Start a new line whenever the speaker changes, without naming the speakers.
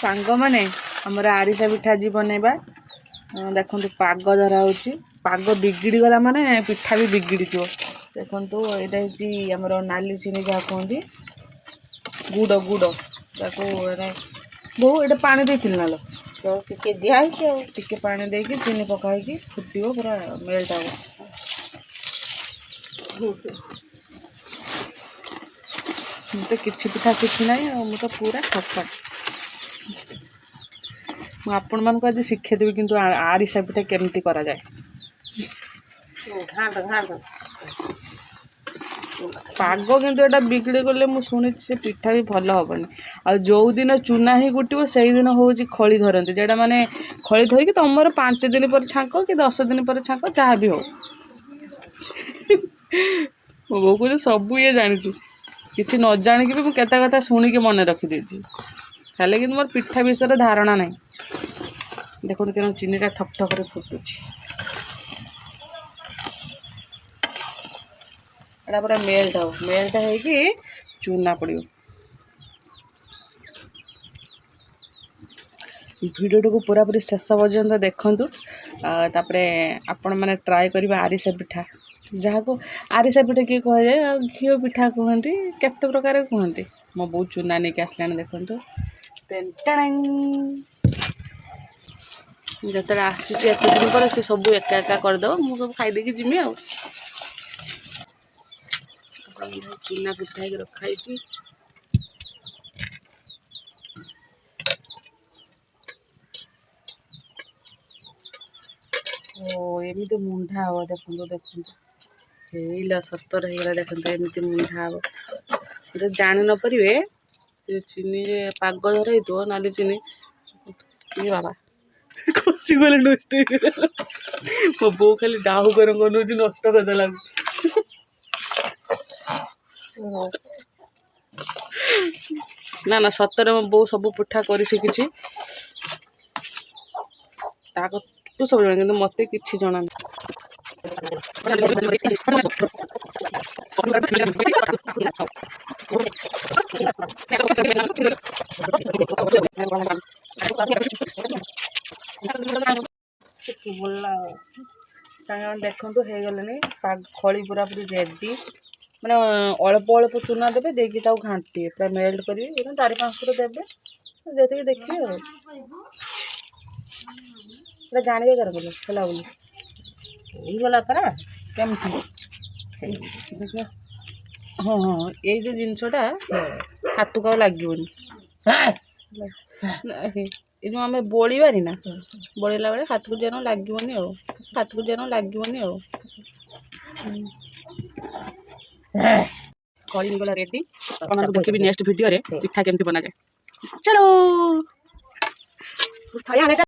सांग मैंने आमर आरिसा पिठा जी बनैबा देखो पाग धरा हो पाग बिगिड़ी गला माने पिठा भी बिगिड़ी थो देखो यहाँ आमर नाली चीनी जहाँ कहती गुड़ गुड़ बहु ये पानी देती ना लो
तो टिके दिखाई
टिके पानी देकी चीनी पकाई फुटो पूरा मेल्ट हम तो किसी पिठा शिखी ना मुझे पूरा ठपट आपण मान आज शिखेदेवी किंतु आरिसा पिठा केमती करा जाए पाग किंतु एटा बिगड़ी गले मुझे शुणी से पिठा भी भल हेनी आ जो दिन चूना ही गुटिब से दिन हूँ खली धरती जेटा माने खली धरिकी तुम 5 दिन पर छांक कि 10 दिन पर छांक जहाँ भी हो मो बो को सब ये जानी किसी न जाणिकी भी मुझे कथा शुणिकी मन रखीदे हेल्ले कि मोर पिठा विषय धारणा ना देखो क्या चीनीटा ठक ठक फुटुच एटा पूरा मेल्ट हो चूना पड़ो भिडियो को पूरा पूरी शेष पर्यंत देखूँ तापरे आपण मैंने ट्राए करेंगे आरिसा पिठा जहाँ को आरिसा पिठा किए कह जाए घी पिठा कहते केते प्रकार कहते मो बहुत चूना नहीं आसला देखो जो आसी एत दिन पर से सब एका एका करदे मुझे सब खाईदे जिमी आ चूना पिठा रखाई ओ एमती मुंढा हम देखो देखो हेला सतर होगा देखते एमती मुंढा हम जो जानी न पारे चीनी पाग धर हो नाली चीनी ये बाबा खसी गले नष्ट मो बो खाली डाहु कर नष्ट करदेला ना ना सतरे मो बो सब पिठा कर शिखी तू सब जाना कि मत कि जना देखु हो गले खली पूरा पूरी रेडी मैंने अल्प अल्प चूना देवे देखिए घाटे पूरा मेल्ट करेंगे 4-5 थर देवे जी देखिए जाने कर बोला बोली
गला परा
केमती हाँ हाँ ये जो जिनसटा हाथ को लगे ये जो आम बोली ना बोला बेले हाथ को जेन लगे हाथ को जेन लगे कॉलिंग गला रेडी देखिए नेक्स्ट वीडियो रे पिठा केमती बना जाए चलो